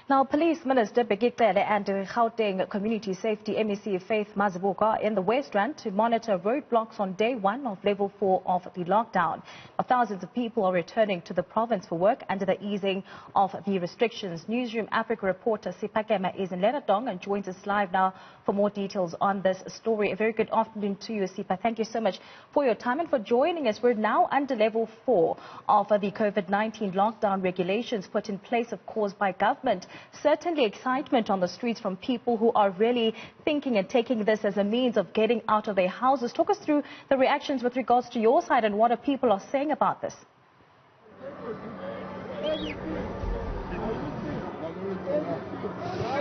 Now, Police Minister Bheki Cele and Gauteng Community Safety MEC Faith Mazibuko are in the West Rand to monitor roadblocks on day 1 of level 4 of the lockdown. Thousands of people are returning to the province for work under the easing of the restrictions. Newzroom Afrika reporter Sipha Kema is in Leratong and joins us live now for more details on this story. A very good afternoon to you, Sipha. Thank you so much for your time and for joining us. We're now under level 4 of the COVID-19 lockdown regulations put in place, of course, by government. Certainly excitement on the streets from people who are really thinking and taking this as a means of getting out of their houses. Talk us through the reactions with regards to your side and what are people are saying about this.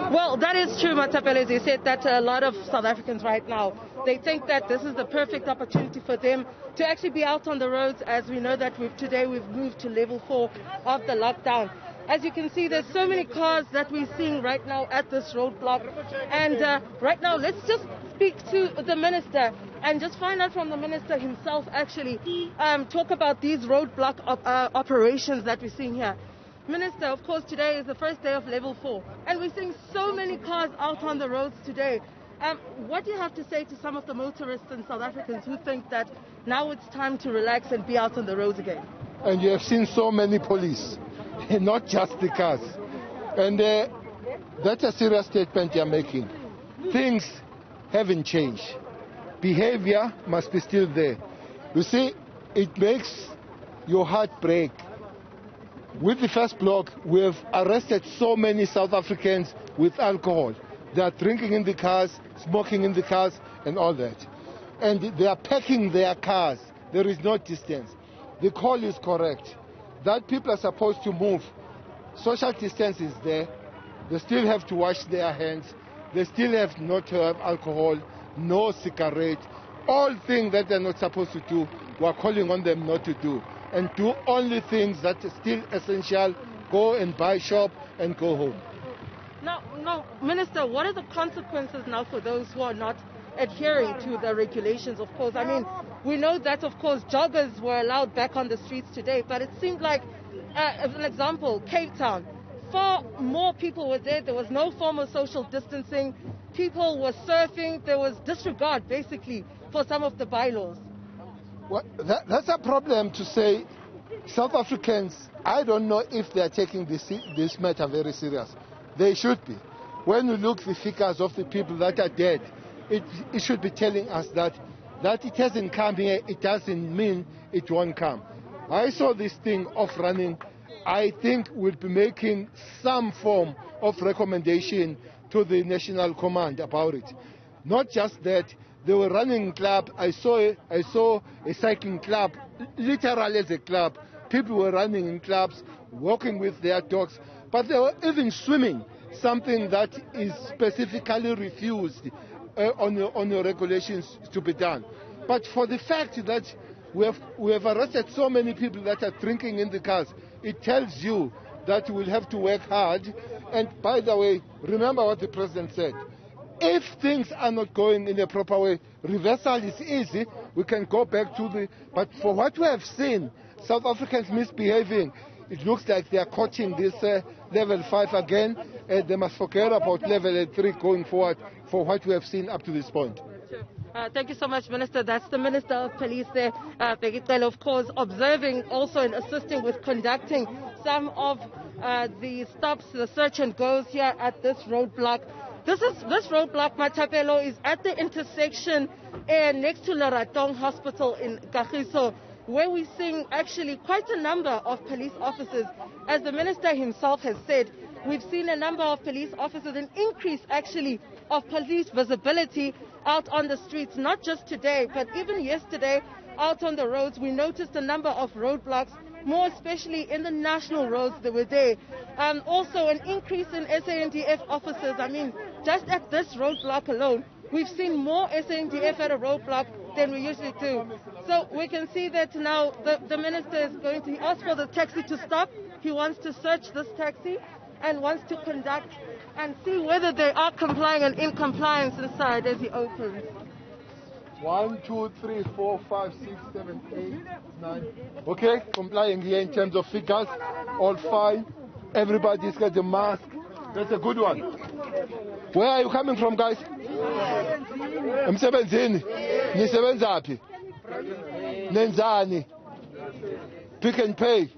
Well, that is true, Matapele. As you said, that a lot of South Africans right now, they think that this is the perfect opportunity for them to actually be out on the roads, as we know that today we've moved to level 4 of the lockdown. As you can see, there's so many cars that we're seeing right now at this roadblock. And right now, let's just speak to the minister and just find out from the minister himself, actually, talk about these roadblock operations that we're seeing here. Minister, of course, today is the first day of level 4, and we're seeing so many cars out on the roads today. What do you have to say to some of the motorists and South Africans who think that now it's time to relax and be out on the roads again? And you have seen so many police, not just the cars. And that's a serious statement you're making. Things haven't changed. Behavior must be still there. You see, it makes your heart break. With the first block, we have arrested so many South Africans with alcohol. They are drinking in the cars, smoking in the cars, and all that. And they are packing their cars. There is no distance. The call is correct. That people are supposed to move. Social distance is there. They still have to wash their hands. They still have not to have alcohol, no cigarette. All things that they're not supposed to do, we're calling on them not to do. And do only things that are still essential. Go and buy shop and go home. Now, Minister, what are the consequences now for those who are not adhering to the regulations, of course? I mean, we know that, of course, joggers were allowed back on the streets today, but it seemed like, as an example, Cape Town, far more people were there. There was no form of social distancing. People were surfing. There was disregard, basically, for some of the bylaws. Well, that's a problem to say. South Africans, I don't know if they are taking this matter very serious. They should be. When you look at the figures of the people that are dead, it should be telling us that it hasn't come here, it doesn't mean it won't come. I saw this thing of running. I think we'll be making some form of recommendation to the National Command about it. Not just that. They were running club. I saw a cycling club, literally as a club. People were running in clubs, walking with their dogs, but they were even swimming, something that is specifically refused on the regulations to be done. But for the fact that we have arrested so many people that are drinking in the cars, it tells you that we'll have to work hard. And by the way, remember what the president said. If things are not going in a proper way, reversal is easy. We can go back to the... But for what we have seen, South Africans misbehaving, it looks like they are coaching this level 5 again. They must forget about level 3 going forward for what we have seen up to this point. Thank you so much, Minister. That's the Minister of Police there, Bheki Cele, of course, observing also and assisting with conducting some of the stops, the search and goes here at this roadblock. This roadblock, Matapelo, is at the intersection next to Leratong Hospital in Kagiso, where we're seeing actually quite a number of police officers. As the minister himself has said, we've seen a number of police officers, an increase actually of police visibility out on the streets, not just today, but even yesterday out on the roads. We noticed a number of roadblocks, more especially in the national roads that were there. Also an increase in SANDF officers. I mean, just at this roadblock alone, we've seen more SANDF at a roadblock than we usually do. So we can see that now the minister is going to ask for the taxi to stop. He wants to search this taxi and wants to conduct and see whether they are complying and in compliance inside as he opens. 1, 2, 3, 4, 5, 6, 7, 8, 9. Okay, complying here in terms of figures, all fine. Everybody's got a mask. That's a good one. Where are you coming from, guys? Emsebenzini. Nisebenzaphi? Nenzani. Pick and pay.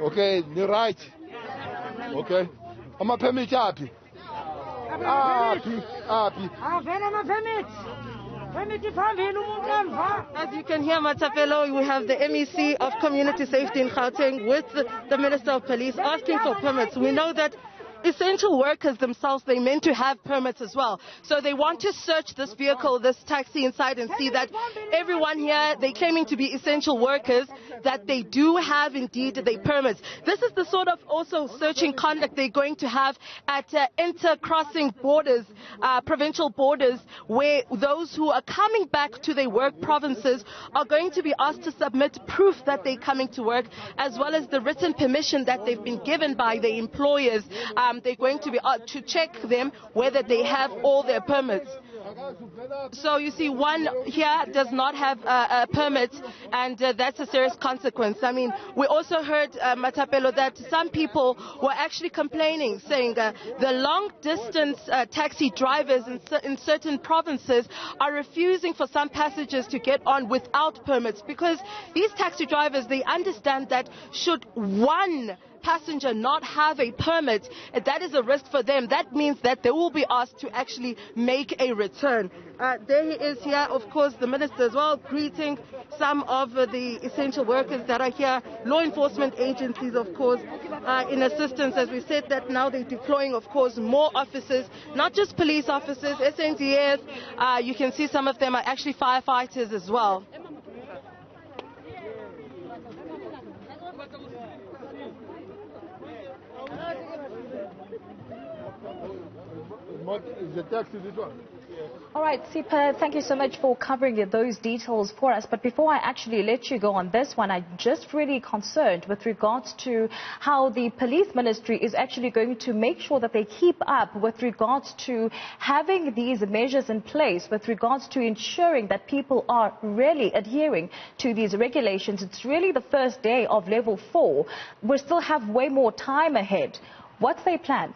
Okay, ni right. Okay. Ama-permit aphi? Aphi. As you can hear, Matapelo, we have the MEC of Community Safety in Gauteng with the Minister of Police asking for permits. We know that essential workers themselves, they meant to have permits as well. So they want to search this vehicle, this taxi inside, and see that everyone here, they claiming to be essential workers, that they do have indeed their permits. This is the sort of also searching conduct they're going to have at inter-crossing borders, provincial borders, where those who are coming back to their work provinces are going to be asked to submit proof that they're coming to work, as well as the written permission that they've been given by their employers. They're going to be to check them whether they have all their permits. So you see, one here does not have a permit, and that's a serious consequence. I mean, we also heard, Matapelo, that some people were actually complaining, saying the long-distance taxi drivers in certain provinces are refusing for some passengers to get on without permits, because these taxi drivers, they understand that should one passenger not have a permit, that is a risk for them. That means that they will be asked to actually make a return. There he is here, of course, the minister as well, greeting some of the essential workers that are here, law enforcement agencies, of course, in assistance. As we said, that now they're deploying, of course, more officers, not just police officers, SNDS. You can see some of them are actually firefighters as well. The taxi, this one. All right, Sipha, thank you so much for covering those details for us. But before I actually let you go on this one, I'm just really concerned with regards to how the police ministry is actually going to make sure that they keep up with regards to having these measures in place, with regards to ensuring that people are really adhering to these regulations. It's really the first day of level 4. We still have way more time ahead. What's their plan?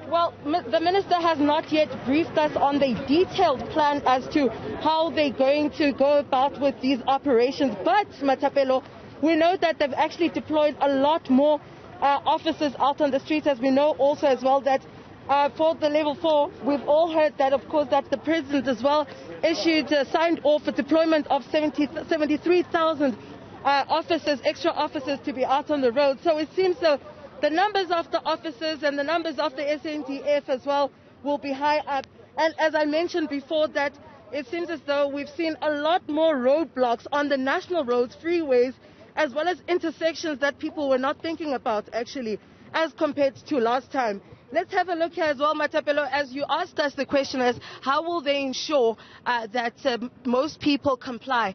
Well, the minister has not yet briefed us on the detailed plan as to how they're going to go about with these operations. But, Matapelo, we know that they've actually deployed a lot more officers out on the streets, as we know also as well that for the level 4, we've all heard that, of course, that the president as well issued, signed off a deployment of 73,000 officers, extra officers to be out on the road. So it seems the numbers of the officers and the numbers of the SNDF as well will be high up. And as I mentioned before, that it seems as though we've seen a lot more roadblocks on the national roads, freeways, as well as intersections that people were not thinking about, actually, as compared to last time. Let's have a look here as well, Matapelo, as you asked us the question as how will they ensure that most people comply.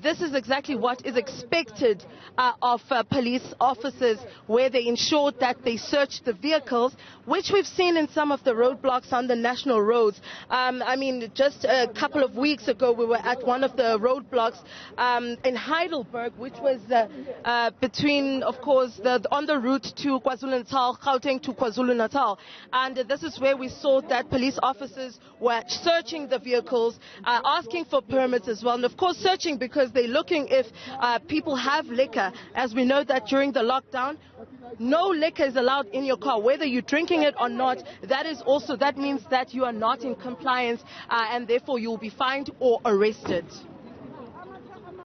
This is exactly what is expected of police officers, where they ensured that they search the vehicles, which we've seen in some of the roadblocks on the national roads. I mean, just a couple of weeks ago, we were at one of the roadblocks in Heidelberg, which was between, of course, on the route to KwaZulu-Natal, Gauteng to KwaZulu-Natal. And this is where we saw that police officers were searching the vehicles, asking for permits as well. And of course, searching because they're looking if people have liquor. As we know that during the lockdown, no liquor is allowed in your car, whether you're drinking it or not. That means that you are not in compliance, and therefore you will be fined or arrested.